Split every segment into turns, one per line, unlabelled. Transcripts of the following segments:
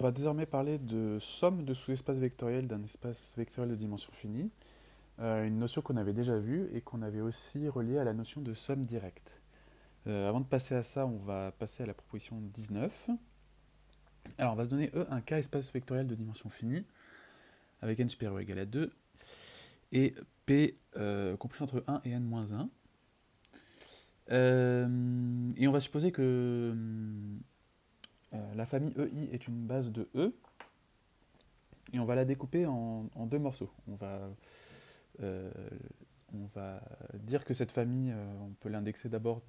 On va désormais parler de somme de sous-espaces vectoriels d'un espace vectoriel de dimension finie, une notion qu'on avait déjà vue et qu'on avait aussi reliée à la notion de somme directe. Avant de passer à ça, on va passer à la proposition 19. Alors on va se donner E un K-espace vectoriel de dimension finie, avec n supérieur ou égal à 2, et P compris entre 1 et n-1. Et on va supposer que la famille EI est une base de E, et on va la découper en deux morceaux. Euh, on va dire que cette famille, on peut l'indexer d'abord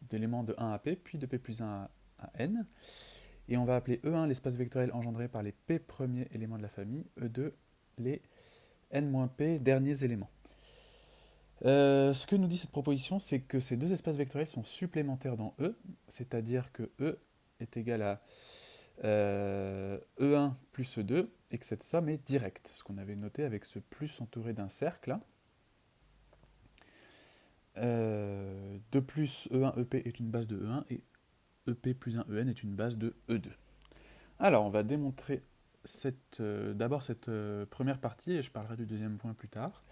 d'éléments de 1 à P, puis de P plus 1 à N. Et on va appeler E1 l'espace vectoriel engendré par les P premiers éléments de la famille, E2 les N-P derniers éléments. Ce que nous dit cette proposition, c'est que ces deux espaces vectoriels sont supplémentaires dans E, c'est-à-dire que E est égal à E1 plus E2, et que cette somme est directe, ce qu'on avait noté avec ce plus entouré d'un cercle. De plus, E1 EP est une base de E1, et EP plus 1 EN est une base de E2. Alors, on va démontrer d'abord cette première partie, et je parlerai du deuxième point plus tard.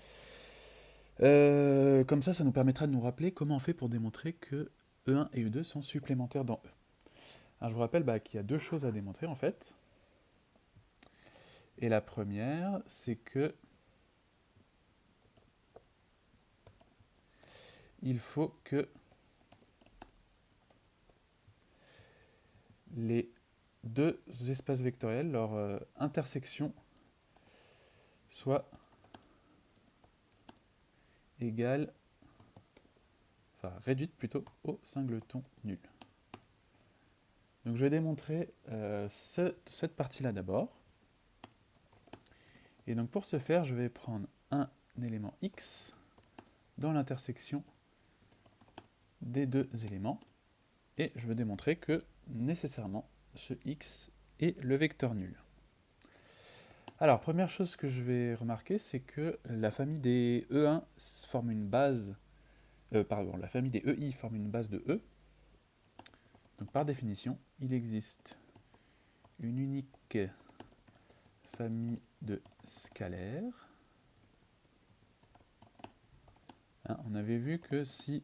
Comme ça nous permettra de nous rappeler comment on fait pour démontrer que E1 et E2 sont supplémentaires dans E. Alors, je vous rappelle qu'il y a deux choses à démontrer en fait. Et la première, c'est que il faut que les deux espaces vectoriels, leur intersection, soit égale, enfin réduite plutôt, au singleton nul. Donc je vais démontrer cette partie-là d'abord. Et donc pour ce faire, je vais prendre un élément x dans l'intersection des deux éléments. Et je vais démontrer que nécessairement ce x est le vecteur nul. Alors, première chose que je vais remarquer, c'est que la famille des E1 forme une base, la famille des EI forme une base de E. Donc par définition, il existe une unique famille de scalaires. Hein, on avait vu que si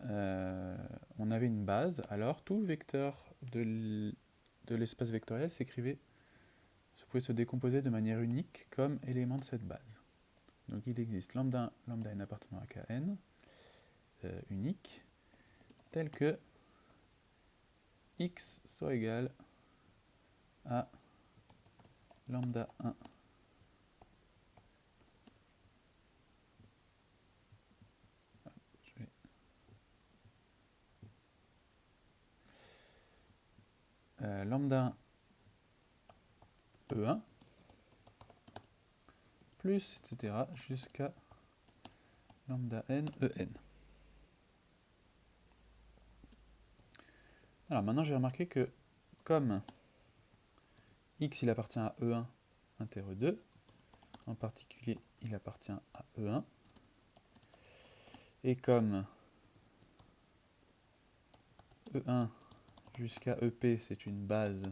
on avait une base, alors tout le vecteur de l'espace vectoriel pouvait se décomposer de manière unique comme élément de cette base. Donc il existe lambda n appartenant à Kn, unique, tel que x soit égal à lambda 1 lambda E1 plus, etc. jusqu'à lambda n En. Alors maintenant, j'ai remarqué que comme x il appartient à E1 inter E2, en particulier il appartient à E1, et comme E1 jusqu'à EP c'est une base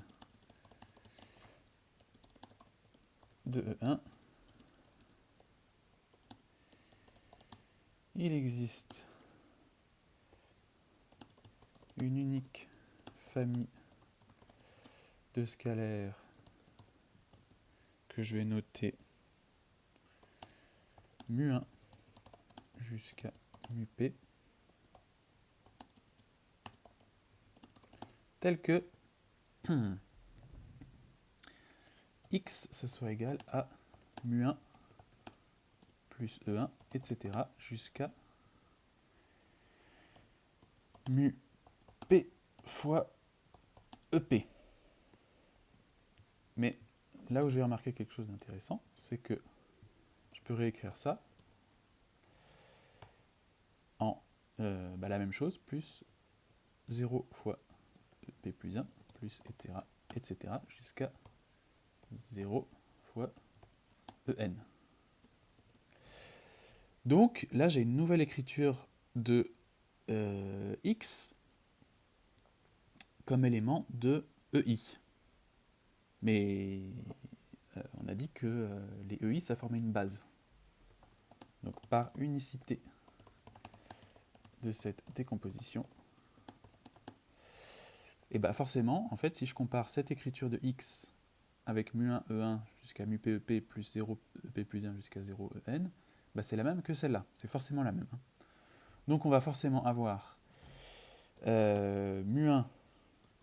de E1, il existe une unique famille de scalaires que je vais noter mu1 jusqu'à mu-p, tel que x ce soit égal à mu1 plus E1, etc. jusqu'à mu p fois EP. Mais là où je vais remarquer quelque chose d'intéressant, c'est que je peux réécrire ça en la même chose, plus 0 fois EP plus 1, plus etc. jusqu'à 0 fois En. Donc là, j'ai une nouvelle écriture de x comme élément de EI. Mais on a dit que les EI, ça formait une base. Donc par unicité de cette décomposition, et bah forcément, en fait, si je compare cette écriture de x avec mu1 E1 jusqu'à mu PEP plus 0 EP plus 1 jusqu'à 0 EN, bah c'est la même que celle-là. C'est forcément la même. Donc on va forcément avoir mu1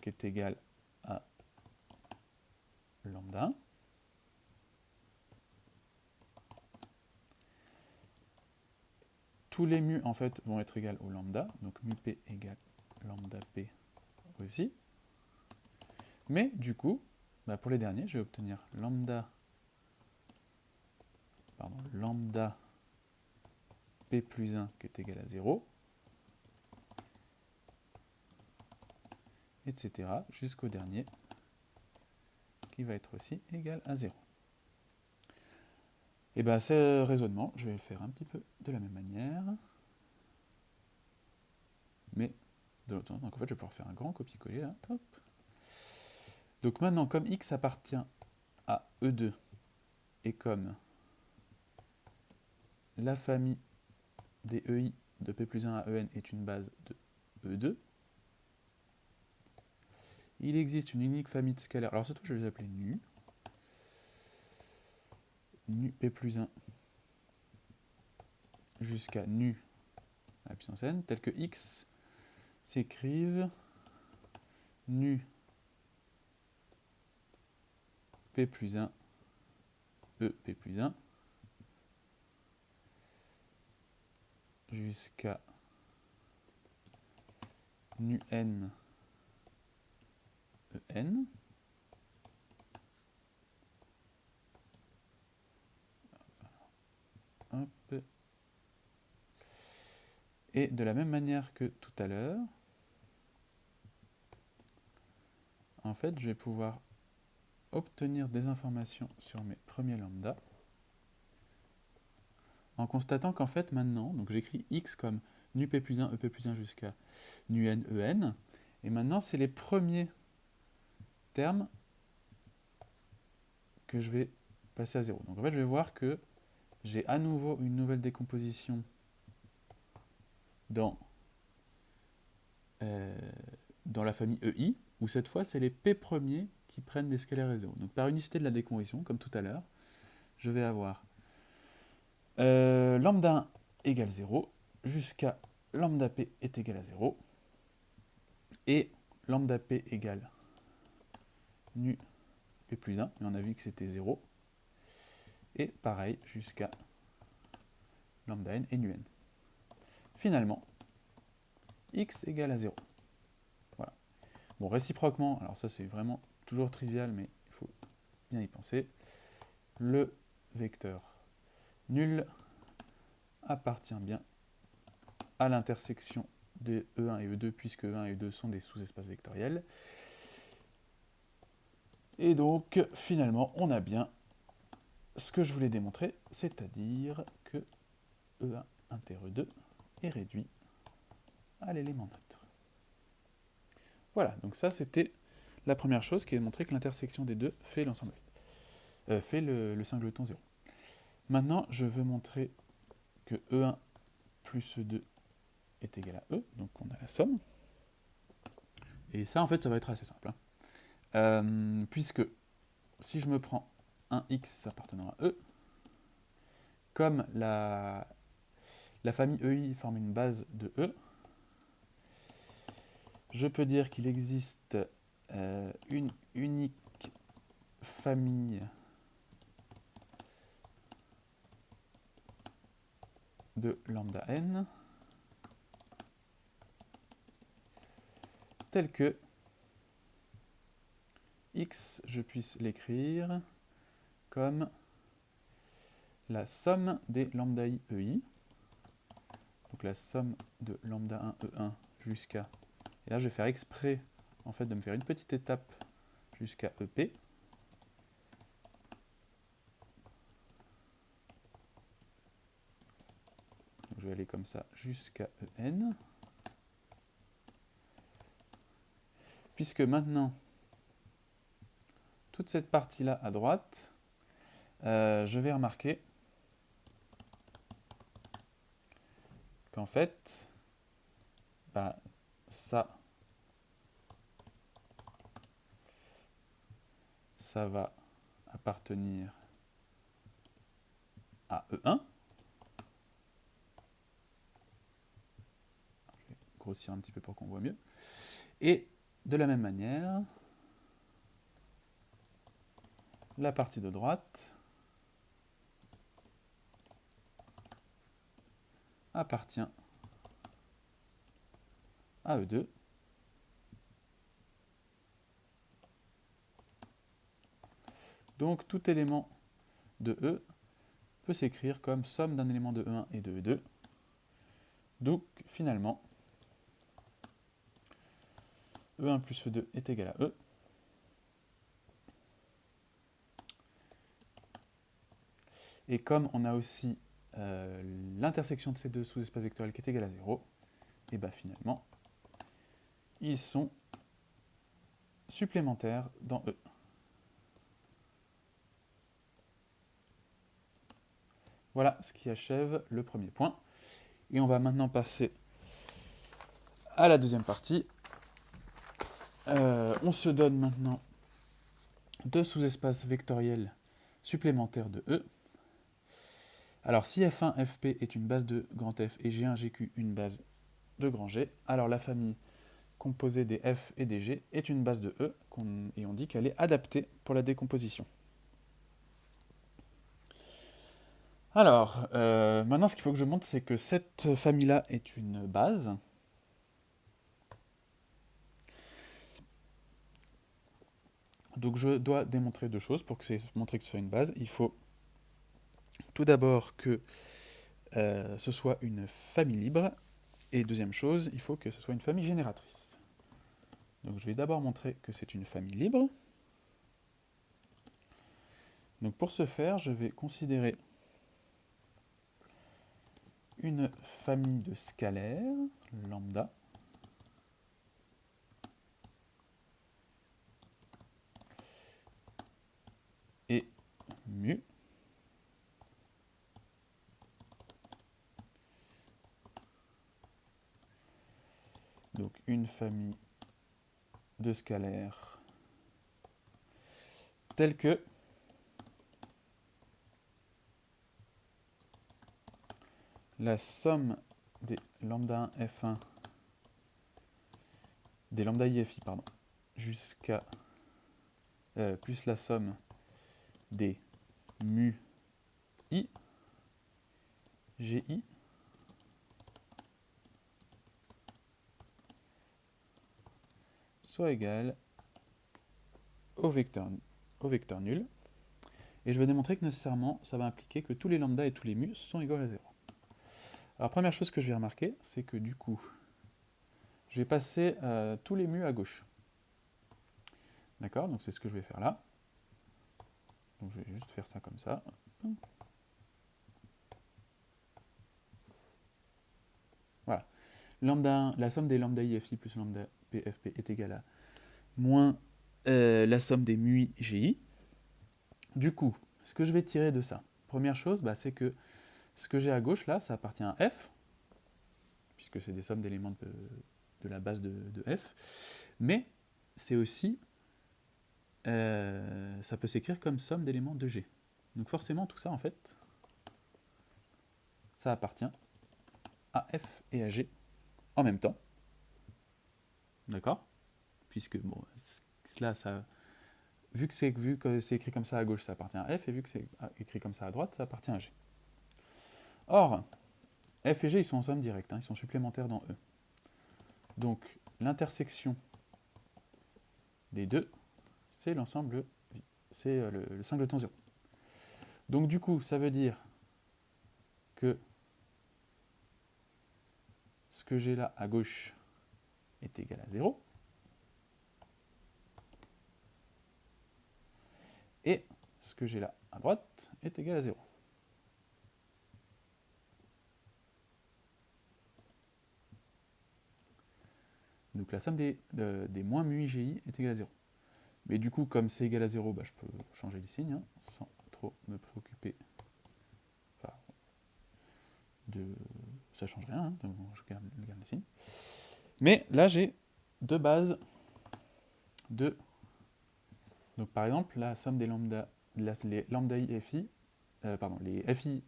qui est égal à lambda. Tous les mu en fait vont être égales au lambda, donc mu p égale lambda p aussi. Mais du coup, bah pour les derniers, je vais obtenir lambda p plus 1 qui est égal à 0, etc. jusqu'au dernier qui va être aussi égal à 0. Et bien ce raisonnement, je vais le faire un petit peu de la même manière, mais de l'autre sens. Donc en fait, je vais pouvoir faire un grand copier-coller là. Hop. Donc maintenant, comme x appartient à E2, et comme la famille des EI de P plus 1 à EN est une base de E2, il existe une unique famille de scalaires. Alors cette fois, je vais les appeler nu. Nu P plus 1 jusqu'à nu à la puissance n, tel que x s'écrive nu P plus 1 E P plus 1 jusqu'à nu n E n. Hop. Et de la même manière que tout à l'heure, en fait, je vais pouvoir obtenir des informations sur mes premiers lambda en constatant qu'en fait maintenant, donc j'écris x comme nu p plus 1 EP plus 1 jusqu'à nu n en, et maintenant c'est les premiers termes que je vais passer à 0. Donc en fait je vais voir que j'ai à nouveau une nouvelle décomposition dans la famille EI, où cette fois c'est les p premiers qui prennent des scalaires à 0. Donc par unicité de la décomposition, comme tout à l'heure, je vais avoir lambda 1 égale 0 jusqu'à lambda p est égal à 0 et lambda p égale nu p plus 1, mais on a vu que c'était 0, et pareil jusqu'à lambda n et nu n. Finalement, x égale à 0. Voilà. Bon, réciproquement, alors ça c'est vraiment toujours trivial, mais il faut bien y penser, le vecteur nul appartient bien à l'intersection de E1 et E2, puisque E1 et E2 sont des sous-espaces vectoriels. Et donc, finalement, on a bien ce que je voulais démontrer, c'est-à-dire que E1 inter E2 est réduit à l'élément neutre. Voilà, donc ça c'était la première chose qui est de montrer que l'intersection des deux fait l'ensemble, fait le singleton 0. Maintenant, je veux montrer que E1 plus E2 est égal à E, donc on a la somme. Et ça, en fait, ça va être assez simple. Puisque si je me prends un x appartenant à E, comme la famille EI forme une base de E, je peux dire qu'il existe une unique famille de lambda n telle que x, je puisse l'écrire comme la somme des lambda i EI, donc la somme de lambda 1 E1 jusqu'à, et là je vais faire exprès en fait de me faire une petite étape jusqu'à EP, donc je vais aller comme ça jusqu'à EN, puisque maintenant toute cette partie-là à droite, je vais remarquer qu'en fait, bah, ça va appartenir à E1. Je vais grossir un petit peu pour qu'on voit mieux. Et de la même manière, la partie de droite appartient à E2. Donc tout élément de E peut s'écrire comme somme d'un élément de E1 et de E2. Donc finalement, E1 plus E2 est égal à E. Et comme on a aussi l'intersection de ces deux sous-espaces vectoriels qui est égale à 0, et bien finalement, ils sont supplémentaires dans E. Voilà ce qui achève le premier point. Et on va maintenant passer à la deuxième partie. On se donne maintenant deux sous-espaces vectoriels supplémentaires de E. Alors si F1, Fp est une base de grand F et G1, Gq une base de grand G, alors la famille composée des F et des G est une base de E, et on dit qu'elle est adaptée pour la décomposition. Alors, maintenant ce qu'il faut que je montre, c'est que cette famille-là est une base. Donc je dois démontrer deux choses pour montrer que ce soit une base. Il faut tout d'abord que ce soit une famille libre, et deuxième chose, il faut que ce soit une famille génératrice. Donc je vais d'abord montrer que c'est une famille libre. Donc pour ce faire, je vais considérer une famille de scalaires, lambda, et mu, donc une famille de scalaires telle que la somme des lambda 1 F1, des lambda I Fi, pardon, jusqu'à plus la somme des mu I, GI, soit égale au vecteur nul. Et je vais démontrer que nécessairement, ça va impliquer que tous les lambda et tous les mu sont égaux à 0. Alors, première chose que je vais remarquer, c'est que du coup, je vais passer tous les mu à gauche. D'accord? Donc, c'est ce que je vais faire là. Donc, je vais juste faire ça comme ça. Voilà. Lambda 1, la somme des lambda IFI plus lambda PFP est égale à moins la somme des mu I GI. Du coup, ce que je vais tirer de ça, première chose, bah, c'est que ce que j'ai à gauche là, ça appartient à F, puisque c'est des sommes d'éléments de la base de F, mais c'est aussi, ça peut s'écrire comme somme d'éléments de G. Donc forcément, tout ça, en fait, ça appartient à F et à G en même temps. D'accord? Puisque, bon, là, ça, vu que c'est écrit comme ça à gauche, ça appartient à F, et vu que c'est écrit comme ça à droite, ça appartient à G. Or, F et G, ils sont en somme directe, hein, ils sont supplémentaires dans E. Donc, l'intersection des deux, c'est l'ensemble, c'est le singleton 0. Donc, du coup, ça veut dire que ce que j'ai là à gauche est égal à 0. Et ce que j'ai là à droite est égal à 0. Donc la somme des moins mu IGI est égale à 0. Mais du coup, comme c'est égal à 0, bah, je peux changer les signes, hein, sans trop me préoccuper. Enfin, ça change rien, hein, donc je garde les signes. Mais là, j'ai deux bases de... Donc par exemple, la somme des lambda, les lambda i fi, les fi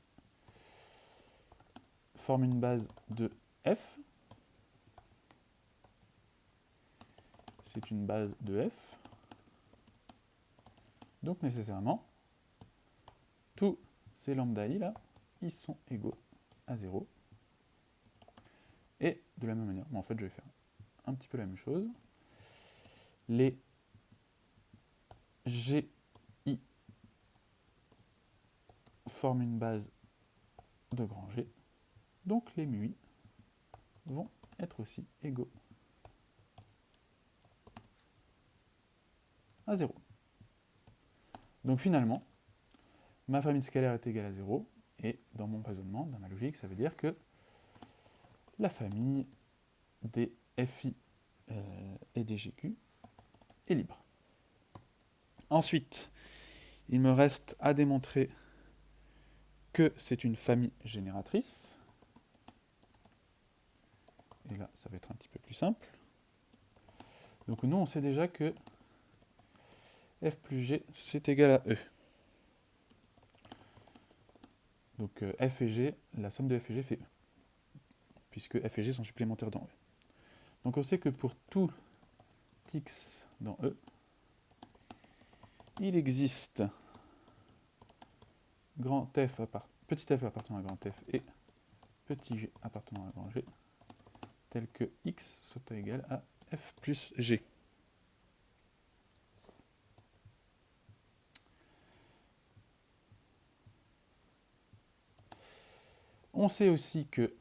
forment une base de f. C'est une base de f. Donc nécessairement, tous ces lambda i là, ils sont égaux à 0. Et de la même manière, en fait je vais faire un petit peu la même chose. Les gi forment une base de grand G. Donc les mui vont être aussi égaux à 0. Donc finalement, ma famille scalaire est égale à 0, et dans mon raisonnement, dans ma logique, ça veut dire que la famille des FI et des GQ est libre. Ensuite, il me reste à démontrer que c'est une famille génératrice. Et là, ça va être un petit peu plus simple. Donc nous, on sait déjà que F plus G, c'est égal à E. Donc F et G, la somme de F et G fait E, puisque F et G sont supplémentaires dans E. Donc on sait que pour tout x dans E, il existe petit f appartenant à grand F et petit g appartenant à grand G, tel que x soit égal à f plus g. On sait aussi que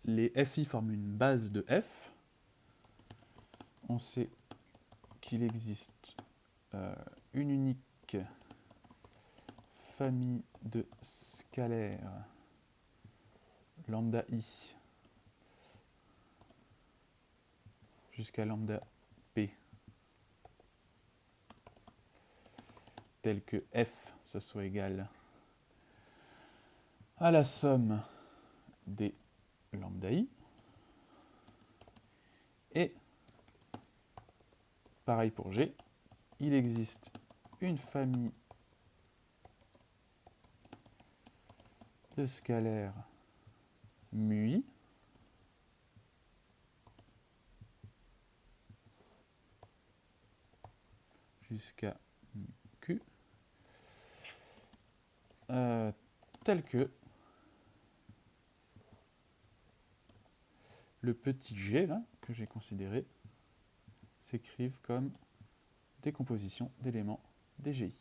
les FI forment une base de F. On sait qu'il existe une unique famille de scalaires lambda i jusqu'à lambda p, tel que f, ce soit égal à la somme des lambda i. Et pareil pour g, il existe une famille de scalaires mui jusqu'à q, tel que le petit g là, que j'ai considéré s'écrive comme décomposition d'éléments des GI.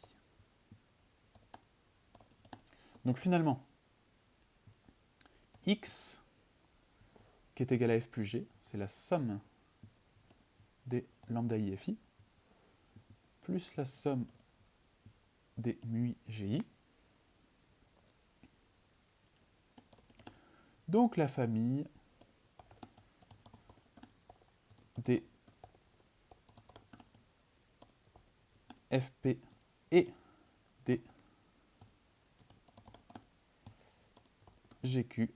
Donc finalement, x qui est égal à f plus g, c'est la somme des lambda i fi plus la somme des mui gi. Donc la famille des fp et des gq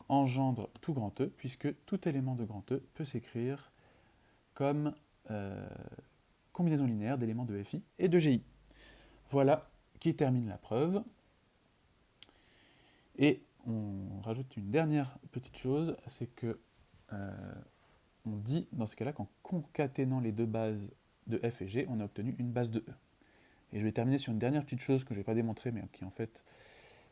engendre tout grand E, puisque tout élément de grand E peut s'écrire comme combinaison linéaire d'éléments de FI et de GI. Voilà qui termine la preuve. Et on rajoute une dernière petite chose, c'est que on dit dans ce cas-là qu'en concaténant les deux bases de F et G, on a obtenu une base de E. Et je vais terminer sur une dernière petite chose que je n'ai pas démontrée, mais qui en fait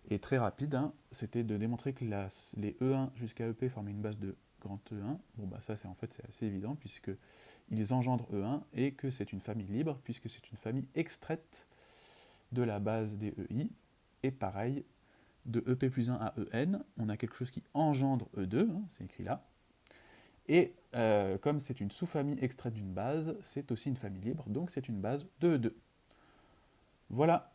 est très rapide, hein. C'était de démontrer que les E1 jusqu'à EP formaient une base de grand E1. Bon bah ça c'est assez évident, puisqu'ils engendrent E1 et que c'est une famille libre, puisque c'est une famille extraite de la base des EI. Et pareil, de EP plus 1 à EN, on a quelque chose qui engendre E2, hein, c'est écrit là. Et comme c'est une sous-famille extraite d'une base, c'est aussi une famille libre, donc c'est une base de E2. Voilà